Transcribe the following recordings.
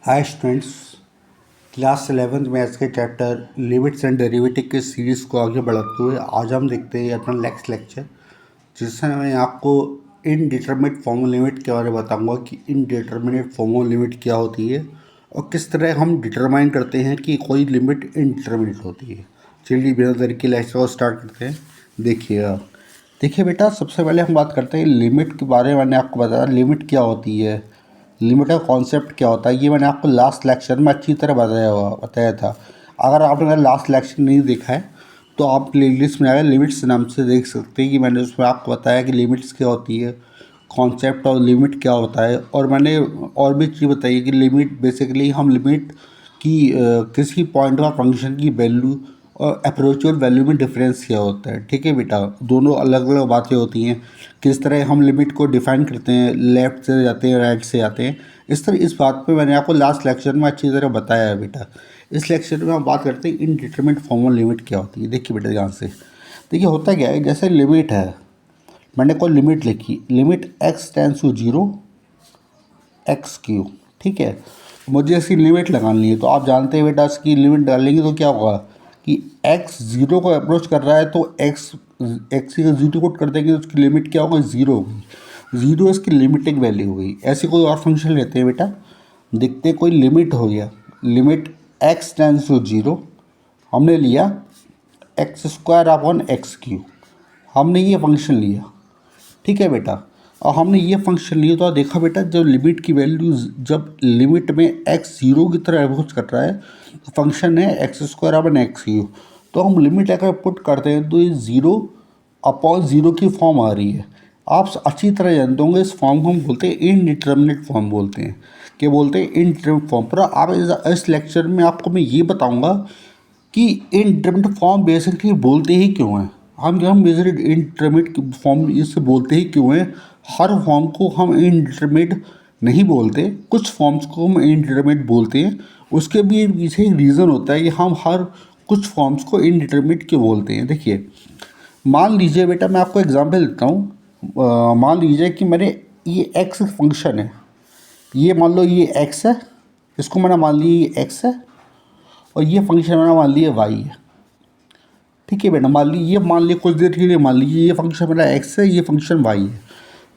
Hi students. Class 11th maths के chapter limits and derivative के series को आगे बढ़ाते हुए आज हम देखते हैं अपना नेक्स्ट लेक्चर, जिसमें मैं आपको इनडिटरमिनेट फॉर्मल लिमिट के बारे में बताऊंगा कि इनडिटरमिनेट फॉर्मल लिमिट क्या होती है और किस तरह हम डिटरमाइन करते हैं कि कोई लिमिट इनडिटरमिनेट होती है। चलिए बिना देरी के लेक्चर को स्टार्ट करते हैं। देखिए बेटा, सबसे पहले हम बात करते हैं लिमिट के बारे में। मैंने आपको बताया लिमिट क्या होती है, लिमिट का कॉन्सेप्ट क्या होता है, ये मैंने आपको लास्ट लेक्चर में अच्छी तरह बताया था। अगर आपने मेरा लास्ट लेक्चर नहीं देखा है तो आप प्लेलिस्ट में आकर लिमिट्स नाम से देख सकते हैं कि मैंने उसमें आपको बताया कि लिमिट्स क्या होती है, कॉन्सेप्ट और लिमिट क्या होता है। और मैंने और भी चीज़ बताई है कि लिमिट बेसिकली हम लिमिट की किसी पॉइंट का फंक्शन की वैल्यू और अप्रोचुअल वैल्यू में डिफरेंस क्या होता है। ठीक है बेटा, दोनों अलग अलग बातें होती हैं। किस तरह हम लिमिट को डिफाइन करते हैं, लेफ़्ट से जाते हैं राइट से जाते हैं, इस बात पे मैंने आपको लास्ट लेक्चर में अच्छी तरह बताया है बेटा। इस लेक्चर में हम बात करते हैं इनडिटरमिनेट फॉर्मल लिमिट क्या होती है। देखिए बेटा ध्यान से, देखिए होता क्या है, जैसे लिमिट है, मैंने कोई लिमिट लिखी, limit x tends to 0 x q. ठीक है, मुझे इसकी लिमिट लगानी है, तो आप जानते हैं बेटा इसकी लिमिट डालेंगे तो क्या होगा कि x 0 को अप्रोच कर रहा है तो x का 0 को कर देंगे तो उसकी लिमिट क्या होगी, 0 होगी। 0 इसकी लिमिटिंग वैल्यू होगी। ऐसे कोई और फंक्शन लेते हैं बेटा, देखते हैं कोई लिमिट हो गया, लिमिट x टेंस टू 0 हमने लिया x square upon x Q, हमने ये फंक्शन लिया। ठीक है बेटा, और हमने ये फंक्शन लिया तो देखा बेटा, जब लिमिट की वैल्यू, जब लिमिट में x 0 की तरह अप्रोच कर रहा है तो फंक्शन है x square upon x Q. तो हम लिमिट अगर पुट करते हैं तो ये 0 अपॉन 0 की फॉर्म आ रही है। आप अच्छी तरह जानते होंगे इस फॉर्म को हम बोलते हैं इनडिटरमिनेट फॉर्म बोलते हैं। क्या बोलते हैं, इनडिटरमिनेट फॉर्म। पर आप इस लेक्चर में आपको मैं ये बताऊँगा कि इनडिटरमिनेट फॉर्म बेसिकली बोलते ही क्यों हैं। हम बेसिकली इनडिटरमिनेट फॉर्म इससे बोलते ही क्यों हैं। हर फॉर्म को हम इनडिटरमिनेट नहीं बोलते, कुछ फॉर्म्स को हम इनडिटरमिनेट बोलते हैं। उसके भी पीछे एक रीज़न होता है कि हम हर कुछ फॉर्म्स को इनडिटरमिनेट क्यों बोलते हैं। देखिए, मान लीजिए बेटा, मैं आपको एग्जांपल देता हूँ। मान लीजिए कि मैंने ये एक्स फंक्शन है, ये मान लो ये एक्स है, इसको मैंने मान लिया ये एक्स है, और ये फंक्शन मैंने मान लिया वाई है। ठीक है बेटा, मान लिया कुछ देर के लिए मान लीजिए ये फंक्शन मेरा एक्स है, ये फंक्शन वाई है।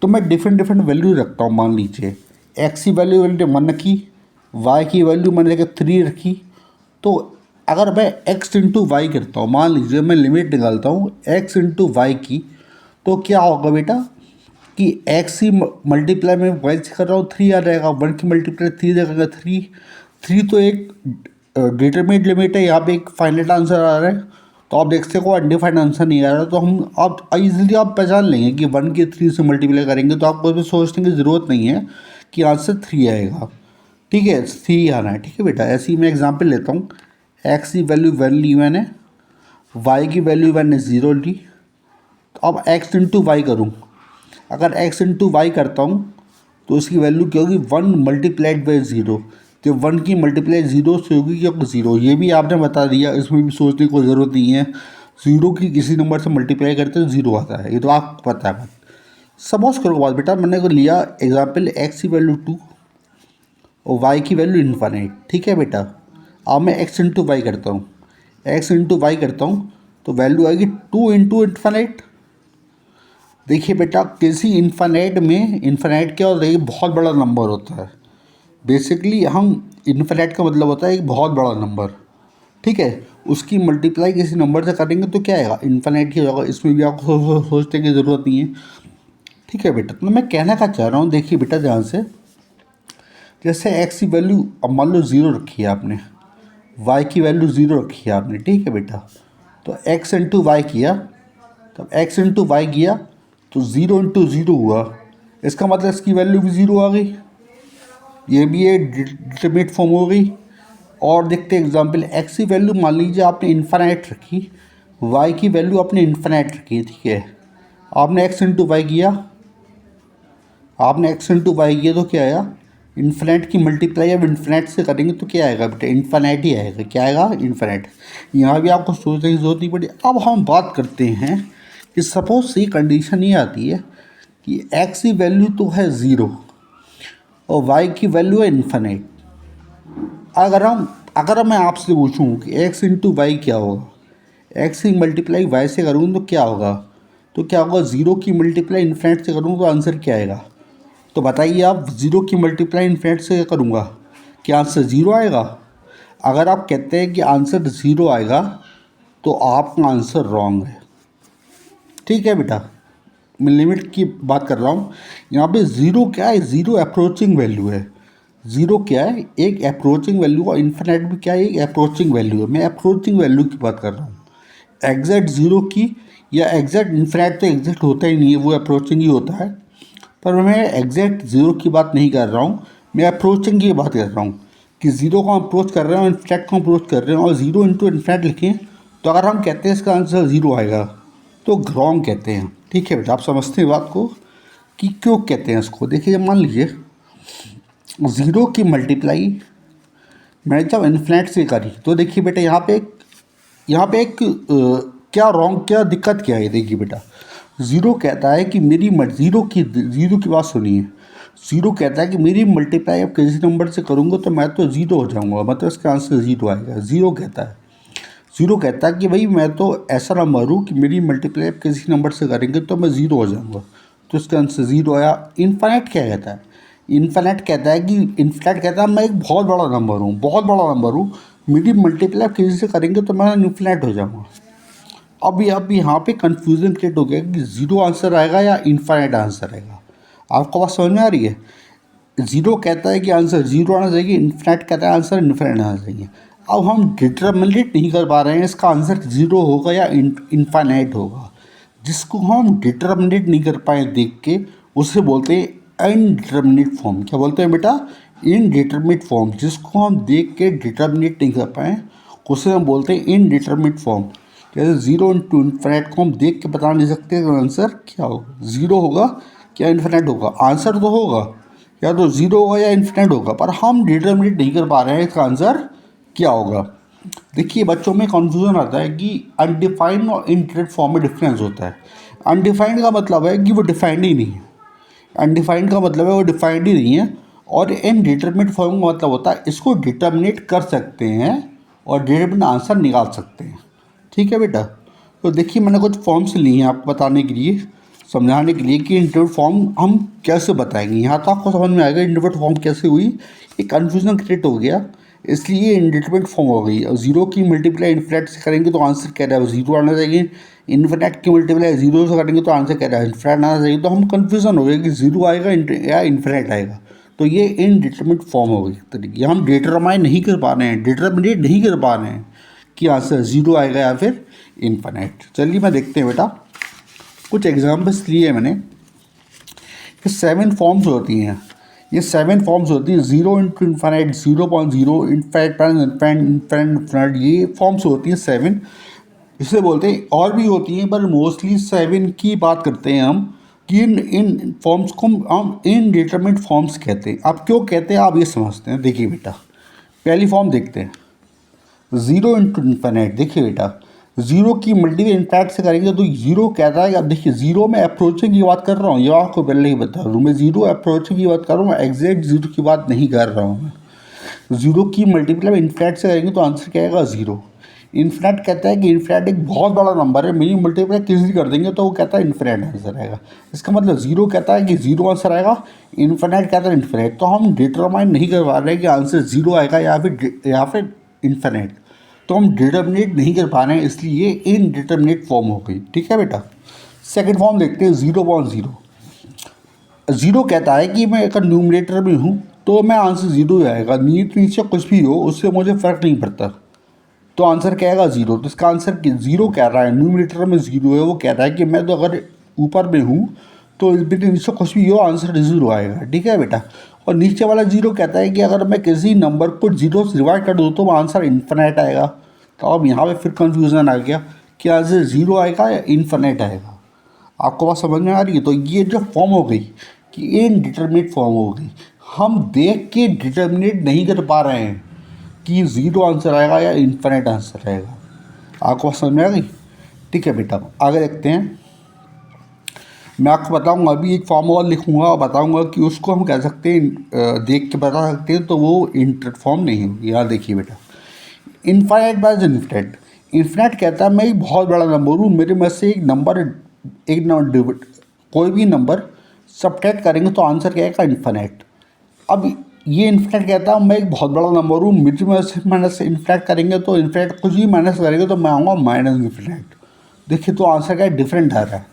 तो मैं डिफरेंट डिफरेंट वैल्यू रखता हूँ। मान लीजिए एक्स की वैल्यू मैंने 1 रखी, वाई की वैल्यू मैंने जगह 3 रखी। तो अगर मैं एक्स इंटू वाई करता हूँ, मान लीजिए मैं लिमिट निकालता हूँ एक्स इंटू वाई की, तो क्या होगा बेटा कि एक्स ही मल्टीप्लाई में वाई से कर रहा हूँ, 3 आ जाएगा। 1 की मल्टीप्लाई 3 जाएगा, 3 तो एक डिटरमिनेट लिमिट है, यहाँ पे एक फाइनाइट आंसर आ रहा है। तो आप देखते हो अनडिफाइंड आंसर नहीं आ रहा, तो हम आप इजीली आप पहचान लेंगे कि 1 के 3 से मल्टीप्लाई करेंगे तो आपको इसमें सोचने की ज़रूरत नहीं है कि आंसर 3 आएगा। ठीक है, 3 आना है। ठीक है बेटा, ऐसे ही मैं एग्जांपल लेता हूँ। एक्स की वैल्यू 1 ली मैंने, वाई की वैल्यू मैंने 0 ली। तो अब एक्स इंटू वाई करूँ, अगर एक्स इंटू वाई करता हूँ तो उसकी वैल्यू क्या होगी, 1 मल्टीप्लाइड बाई 0। तो 1 की मल्टीप्लाई 0 से होगी क्या, 0। ये भी आपने बता दिया, इसमें भी सोचने की कोई ज़रूरत नहीं है। 0 की किसी नंबर से मल्टीप्लाई करते तो 0 आता है, ये तो आपको पता है। सपोज करो बाद बेटा, मैंने को लिया एग्जाम्पल एक्स की वैल्यू 2 और वाई की वैल्यू इन्फानाइट। ठीक है बेटा, अब मैं एक्स इंटू वाई करता हूँ, एक्स इंटू वाई करता हूँ तो वैल्यू आएगी 2 इंटू इन्फानाइट। देखिए बेटा, किसी इन्फानाइट में इन्फानाइट क्या होता है, बहुत बड़ा नंबर होता है। बेसिकली हम इन्फिनिट का मतलब होता है एक बहुत बड़ा नंबर। ठीक है, उसकी मल्टीप्लाई किसी नंबर से करेंगे तो क्या आएगा, इन्फिनिट ही होगा। इसमें भी आपको सोचने की ज़रूरत नहीं है। ठीक है बेटा, तो मैं कहना क्या चाह रहा हूँ, देखिए बेटा ध्यान से, जैसे एक्स की वैल्यू अब मान लो 0 रखी है आपने, वाई की वैल्यू 0 रखी है आपने। ठीक है बेटा, तो एक्स इंटू वाई किया, तब एक्स इंटू वाई किया तो 0 इंटू 0 हुआ, इसका मतलब इसकी वैल्यू भी 0 आ गई। ये भी एक डिटरमिनेट फॉर्म हो गई। और देखते हैं एग्जाम्पल, एक्स की वैल्यू मान लीजिए आपने इन्फानाइट रखी, वाई की वैल्यू आपने इन्फानाइट रखी। ठीक है, आपने एक्स इंटू वाई किया, आपने एक्स इंटू वाई किया तो क्या आया, इन्फानाइट की मल्टीप्लाई अब इन्फानाइट से करेंगे तो क्या आएगा बेटा, इन्फानाइट ही आएगा। क्या आएगा, इन्फानाइट। यहाँ भी आपको सोचने की जरूरत नहीं पड़ी। अब हम बात करते हैं कि सपोज सी कंडीशन ये आती है कि एक्स की वैल्यू तो है 0 और वाई की वैल्यू है इन्फानाइट। अगर मैं आपसे पूछूं कि एक्स इंटू वाई क्या होगा, एक्स की मल्टीप्लाई वाई से करूँ तो क्या होगा, तो क्या होगा, ज़ीरो की मल्टीप्लाई इन्फिनिट से करूँ तो आंसर क्या आएगा। तो बताइए आप, ज़ीरो की मल्टीप्लाई इन्फिनिट से करूँगा, क्या आंसर ज़ीरो आएगा। अगर आप कहते हैं कि आंसर ज़ीरो आएगा तो आपका आंसर रॉन्ग है। ठीक है बेटा, मैं लिमिट की बात कर रहा हूँ। यहाँ पे ज़ीरो क्या है, ज़ीरो अप्रोचिंग वैल्यू है। ज़ीरो क्या है, एक अप्रोचिंग वैल्यू, और इन्फिनिट भी क्या है, एक अप्रोचिंग वैल्यू है। मैं अप्रोचिंग वैल्यू की बात कर रहा हूँ, एग्जैक्ट ज़ीरो की या एग्जैक्ट इन्फिनिट तो एग्जैक्ट होता ही नहीं है, वो अप्रोचिंग ही होता है। पर मैं एग्जैक्ट ज़ीरो की बात नहीं कर रहा हूँ, मैं अप्रोचिंग की बात कर रहा हूँ कि ज़ीरो को हम अप्रोच कर रहे हैं और इन्फिनिट को अप्रोच कर रहे हैं, और ज़ीरो इंटू इन्फिनिट लिखें तो अगर हम कहते हैं इसका आंसर ज़ीरो आएगा तो रॉन्ग कहते हैं। ठीक है बेटा, आप समझते हैं बात को कि क्यों कहते हैं इसको। देखिए, मान लीजिए ज़ीरो की मल्टीप्लाई मैंने जब इन्फिनिट से करी तो देखिए बेटा, यहाँ पे एक क्या रॉन्ग, क्या दिक्कत क्या है। देखिए बेटा, ज़ीरो कहता है कि ज़ीरो की बात सुनिए। ज़ीरो कहता है कि मेरी मल्टीप्लाई अब किसी नंबर से करूँगा तो मैं तो ज़ीरो हो जाऊँगा, मतलब इसका आंसर ज़ीरो आएगा। ज़ीरो कहता है कि भाई मैं तो ऐसा नंबर हूँ कि मेरी मल्टीप्लाई अब किसी नंबर से करेंगे तो मैं ज़ीरो हो जाऊँगा, तो इसका आंसर ज़ीरो आया। इनफाइनाइट क्या कहता है, इनफाइनाइट कहता है मैं एक बहुत बड़ा नंबर हूँ, मेरी मल्टीप्लाई किसी से करेंगे तो मैं इनफाइनाइट हो जाऊँगा। अब यहाँ पे कन्फ्यूज़न क्रिएट हो गया कि ज़ीरो आंसर आएगा या इनफाइनाइट आंसर आएगा। आपको बात समझ में आ रही है। ज़ीरो कहता है कि आंसर ज़ीरो आना चाहिए, इनफाइनाइट कहता है आंसर इनफाइनाइट आना चाहिए। अब हम डिटर्मिनेट नहीं कर पा रहे हैं इसका आंसर ज़ीरो होगा या इनफाइनाइट होगा। जिसको हम डिटर्मिनेट नहीं कर पाए देख के, उसे बोलते हैं इनडिटर्मिनेट फॉर्म। क्या बोलते हैं बेटा, इनडिटर्मिनेट फॉर्म। जिसको हम देख के डिटर्मिनेट नहीं कर पाए उसे हम बोलते हैं इनडिटर्मिनेट फॉर्म। जैसे ज़ीरो इंटू इन्फिनिट को हम देख के बता नहीं सकते आंसर क्या होगा, ज़ीरो होगा क्या इन्फिनिट होगा। आंसर तो होगा, या तो ज़ीरो होगा या इन्फिनिट होगा, पर हम डिटर्मिनेट नहीं कर पा रहे हैं इसका आंसर क्या होगा। देखिए बच्चों में कन्फ्यूज़न आता है कि अनडिफाइंड और इनडिफाइंड फॉर्म में डिफरेंस होता है। अनडिफाइंड का मतलब है कि वो डिफाइंड ही नहीं है, अनडिफाइंड का मतलब है वो डिफाइंड ही नहीं है। और इनडिटरमिनेट फॉर्म का मतलब होता है इसको डिटर्मिनेट कर सकते हैं और डिटरमिनेट आंसर निकाल सकते हैं। ठीक है बेटा, तो देखिए मैंने कुछ फॉर्म्स लिए हैं आपको बताने के लिए, समझाने के लिए कि इंटरमिनेट फॉर्म हम कैसे बताएंगे। यहाँ तो आपको समझ में आएगा इंटरमिनेट फॉर्म कैसे हुई। एक कन्फ्यूजन क्रिएट हो गया, इसलिए इंडिटरमिनेट फॉर्म हो गई। और ज़ीरो की मल्टीप्लाई इन्फिनिट से करेंगे तो आंसर क्या रहा है, ज़ीरो आना चाहिए। इन्फिनिट की मल्टीप्लाई ज़ीरो से करेंगे तो आंसर क्या रहा है, इन्फिनिट आना चाहिए। तो हम कन्फ्यूजन हो गया कि ज़ीरो आएगा या इन्फिनिट आएगा, तो ये इनडिटरमिनेट फॉर्म हो गई तरीके। हम डिटरमाइन नहीं कर पा रहे हैं, डिटरमिनेट नहीं कर पा रहे हैं कि आंसर ज़ीरो आएगा या फिर इन्फिनिट। चलिए मैं देखते हैं बेटा, कुछ एग्जाम्पल्स लिए मैंने कि 7 फॉर्म्स होती हैं। ये 7 फॉर्म्स होती हैं, zero into infinite, 0.0, infinite, infinite, ये फॉर्म्स होती हैं 7। इसे बोलते हैं, और भी होती हैं पर मोस्टली 7 की बात करते हैं हम, कि इन फॉर्म्स को हम इनडिटरमिनेट फॉर्म्स कहते हैं। अब क्यों कहते हैं आप ये समझते हैं। देखिए बेटा, पहली फॉर्म देखते हैं, ज़ीरो इंटू इन्फिनिट। देखिए बेटा, ज़ीरो की मल्टीप्लाई इन्फिनिट से करेंगे तो ज़ीरो कहता है, अब देखिए ज़ीरो में अप्रोचिंग की बात कर रहा हूँ, ये आपको पहले ही बता दूँ, मैं ज़ीरो अप्रोचिंग की बात कर रहा हूँ, एग्जैक्ट ज़ीरो की बात नहीं कर रहा हूँ मैं। ज़ीरो की मल्टीप्लाई इन्फिनिट से करेंगे तो आंसर क्या आएगा, ज़ीरो। इन्फिनिट कहता है कि इन्फिनिट एक बहुत बड़ा नंबर है, मेरी मल्टीप्लाई किसी कर देंगे तो वो कहता है इन्फिनिट आंसर आएगा। इसका मतलब ज़ीरो कहता है कि ज़ीरो आंसर आएगा, इन्फिनिट कहता है इन्फिनिट। तो हम डिटरमाइन नहीं कर पा रहे हैं कि आंसर ज़ीरो आएगा या फिर इन्फिनिट, तो हम डिटर्मिनेट नहीं कर पा रहे हैं, इसलिए इनडिटरमिनेट फॉर्म हो गई। ठीक है बेटा, सेकंड फॉर्म देखते हैं, 0.0। ज़ीरो कहता है कि मैं अगर न्यूमरेटर में हूँ तो मैं आंसर ज़ीरो ही आएगा, नीचे कुछ भी हो उससे मुझे फ़र्क नहीं पड़ता, तो आंसर क्या आएगा, ज़ीरो। तो इसका आंसर ज़ीरो कह रहा है, न्यूमरेटर में ज़ीरो है, वो कह रहा है कि मैं तो अगर ऊपर में हूँ तो मेरे नीचे कुछ भी हो आंसर ज़ीरो आएगा। ठीक है बेटा, और नीचे वाला ज़ीरो कहता है कि अगर मैं किसी नंबर को ज़ीरो से डिवाइड कर दूँ तो आंसर इन्फिनिट आएगा। तो अब यहाँ पे फिर कन्फ्यूज़न आ गया कि आंसर ज़ीरो आएगा या इन्फिनिट आएगा। आपको बात समझ में आ रही है। तो ये जो फॉर्म हो गई कि इनडिटरमिनेट फॉर्म हो गई, हम देख के डिटर्मिनेट नहीं कर पा रहे हैं कि ज़ीरो आंसर आएगा या इन्फिनिट आंसर आएगा। आपको बात समझ में आ गई। ठीक है बेटा, आगे देखते हैं। मैं आपको बताऊंगा, अभी एक फॉर्म और लिखूंगा और बताऊंगा कि उसको हम कह सकते हैं, देख के बता सकते हैं, तो वो इंटर फॉर्म नहीं होगी। यार देखिए बेटा, इनफाइनाइट बाय इन्फिनिट। इन्फिनिट कहता है मैं एक बहुत बड़ा नंबर हूँ, मेरे में से एक नंबर कोई भी नंबर सब्ट्रैक्ट करेंगे तो आंसर क्या आएगा, इन्फिनिट। अब ये इन्फिनिट कहता है मैं एक बहुत बड़ा नंबर हूँ, मेरे में से माइनस इन्फिनिट करेंगे तो इन्फिनिट कुछ भी माइनस करेंगे तो मैं आऊँगा माइनस इन्फिनिट। देखिए तो आंसर क्या डिफरेंट आ रहा है।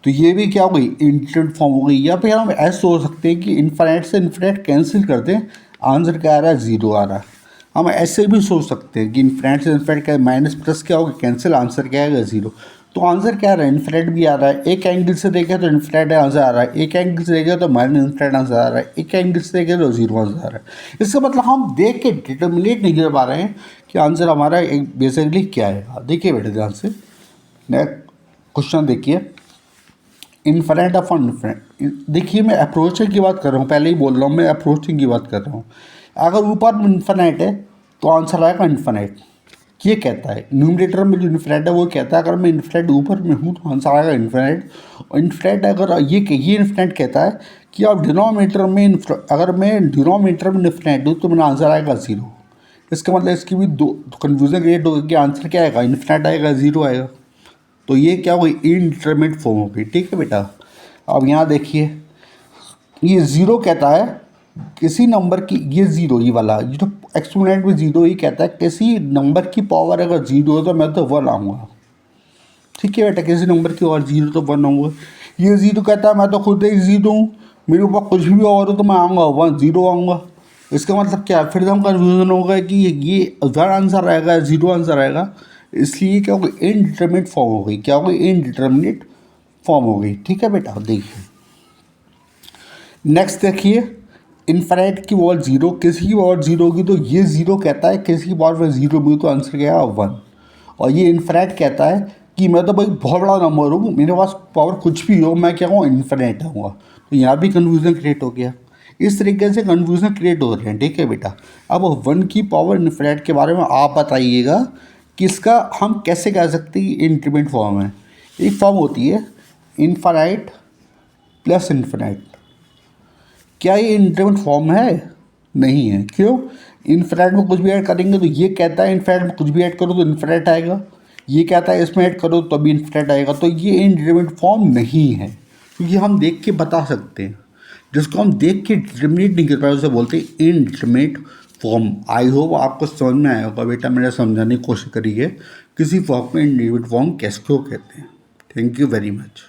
तो ये भी क्या हो गई, इंटीग्रेट फॉर्म हो गई। या फिर हम ऐसे सोच सकते हैं कि इन्फिनिट से इन्फिनिट कैंसिल कर दें, आंसर क्या आ रहा है, ज़ीरो आ रहा है। हम ऐसे भी सोच सकते हैं कि इन्फिनिट से इन्फिनिट क्या, माइनस प्लस क्या होगा, कैंसिल, आंसर क्या आएगा, ज़ीरो। तो आंसर क्या आ रहा है, इन्फिनिट भी आ रहा है। एक एंगल से देखें तो इन्फिनिट आंसर आ रहा है, एक एंगल से देखें तो माइनस इन्फिनिट आंसर आ रहा है, एक एंगल से देखें तो जीरो आंसर आ रहा है। इसका मतलब हम देख के डिटर्मिनेट नहीं कर पा रहे हैं कि आंसर हमारा एक बेसिकली क्या है। देखिए बेटे ध्यान से, नेक्स्ट क्वेश्चन देखिए, इन्फिनिट ऑफ इन्फिनिट। देखिए मैं अप्रोचिंग की बात कर रहा हूँ, पहले ही बोल रहा हूँ मैं अप्रोचिंग की बात कर रहा हूँ। अगर ऊपर में इन्फिनिट है तो आंसर आएगा इन्फिनिट। ये कहता है न्यूमरेटर में जो इन्फिनिट है वो कहता है अगर मैं इन्फिनिट ऊपर में हूँ तो आंसर आएगा इन्फिनिट। और इन्फिनिट अगर ये इन्फिनिट कहता है कि आप डिनोमिनेटर में अगर मैं डिनोमिनेटर में इन्फिनिट हूँ तो मेरा आंसर आएगा ज़ीरो। इसका मतलब इसकी भी दो कन्फ्यूजन क्रिएट होगी कि आंसर क्या आएगा, इन्फिनिट आएगा, ज़ीरो आएगा। तो ये क्या हुई, इनडिटरमिनेट फॉर्म हो गई। ठीक है बेटा, अब यहाँ देखिए, ये ज़ीरो कहता है किसी नंबर की, ये ज़ीरो ये वाला ये जो एक्सपोनेंट में ज़ीरो ही कहता है किसी नंबर की पावर अगर ज़ीरो है तो मैं तो वन आऊँगा। ठीक है बेटा, किसी नंबर की और ज़ीरो तो वन आऊँगा। ये ज़ीरो कहता है मैं तो खुद एक ज़ीरो हूँ, मेरे ऊपर कुछ भी और हो तो मैं आऊँगा वन, ज़ीरो आऊँगा। इसका मतलब क्या, फिर हम कन्फ्यूजन होगा कि ये वन आंसर आएगा, ज़ीरो आंसर आएगा। इसलिए क्या होगा, इनडिटरमिनेट फॉर्म हो गई। क्या हो गई, इनडिटरमिनेट फॉर्म हो गई। ठीक है बेटा, देखिए नेक्स्ट देखिए, इन्फिनिट की पावर जीरो, किसी की पावर जीरो होगी तो ये ज़ीरो कहता है किसी की पावर जीरो भी तो आंसर क्या है, वन। और ये इन्फिनिट कहता है कि मैं तो भाई बहुत बड़ा नंबर हूँ, मेरे पास पावर कुछ भी हो, मैं क्या हूँ, इन्फिनिट हूँ। तो यहाँ भी कन्फ्यूज़न क्रिएट हो गया। इस तरीके से कन्फ्यूज़न क्रिएट हो रहे हैं। ठीक है बेटा, अब वन की पावर इन्फिनिट के बारे में आप बताइएगा कि इसका हम कैसे कह सकते हैं कि इंक्रीमेंट फॉर्म है। एक फॉर्म होती है इन्फिनिट प्लस इन्फिनिट। क्या ये इंक्रीमेंट फॉर्म है, नहीं है। क्यों, इन्फिनिट में कुछ भी ऐड करेंगे तो ये कहता है इन्फिनिट में कुछ भी ऐड करो तो इन्फिनिट आएगा, ये कहता है इसमें ऐड करो तो भी इन्फिनिट आएगा। तो ये इंक्रीमेंट फॉर्म नहीं है, क्योंकि हम देख के बता सकते हैं। जिसको हम देख के डिटरमिनेट नहीं कर पाए उसे बोलते हैं इनडिटरमिनेट फॉर्म। आई होप आपको समझ में आया होगा बेटा, मेरा समझाने की कोशिश करिए किसी फॉर्म में इनडिटरमिनेट फॉर्म कैसे को कहते हैं। Thank you very much.